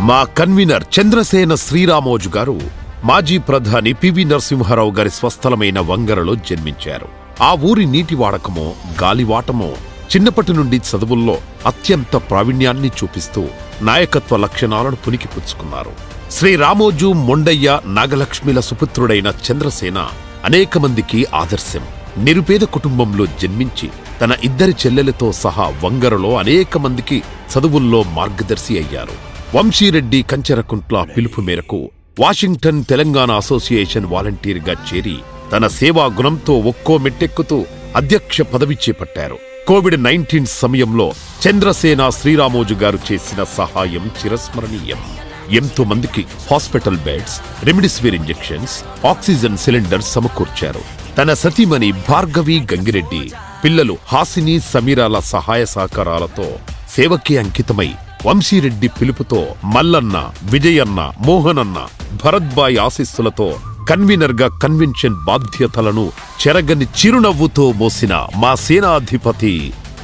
మా కన్వీనర్ చంద్రసేన శ్రీరామోజు గారు మాజీ ప్రధాని పివి నరసింహారావు గారి స్వస్థలమైన వంగరలో జన్మించారు. ఆ ఊరి నీటి వాడకమో గాలివాటమో చిన్నప్పటి నుండి చదువుల్లో అత్యంత ప్రావీణ్యాన్ని చూపిస్తూ నాయకత్వ లక్షణాలను పుణికిపుచ్చుకున్నారు. శ్రీరామోజు, మొండయ్య, నాగలక్ష్మిల సుపుత్రుడైన చంద్రసేన అనేక మందికి ఆదర్శం. నిరుపేద కుటుంబంలో జన్మించి తన ఇద్దరి చెల్లెలతో సహా వంగరలో అనేక మందికి చదువుల్లో మార్గదర్శి అయ్యారు. వంశీరెడ్డి కంచెరకుంట్ల పిలుపు మేరకు వాషింగ్టన్ తెలంగాణ అసోసియేషన్ వాలంటీర్గా చేరి తన సేవా గుణంతో ఒక్కో మెట్టెక్కుతూ అధ్యక్ష పదవి చేపట్టారు. కోవిడ్-19 సమయంలో చంద్రసేన శ్రీరామోజు గారు చేసిన సహాయం చిరస్మరణీయం. ఎంతో మందికి hospital beds, remdesivir injections, oxygen cylinder సమకూర్చారు. తన సతీమణి భార్గవి గంగిరెడ్డి, పిల్లలు హాసిని, సమీరాల సహాయ సహకారాలతో సేవకే అంకితమై వంశీరెడ్డి పిలుపుతో మల్లన్న, విజయన్న, మోహనన్న, భరత్బాయ్ ఆశీస్సులతో కన్వీనర్గా కన్వెన్షన్ బాధ్యతలను చెరగని చిరునవ్వుతో మోసిన మా సేనాధిపతి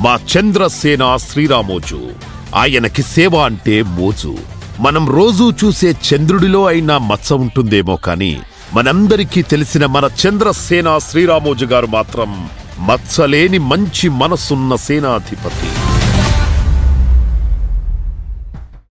మా చంద్రసేన శ్రీరామోజు. ఆయనకి సేవ అంటే మోజు. మనం రోజూ చూసే చంద్రుడిలో అయినా మచ్చ ఉంటుందేమో కాని మనందరికీ తెలిసిన మన చంద్రసేన శ్రీరామోజు గారు మాత్రం మచ్చలేని మంచి మనసున్న సేనాధిపతి.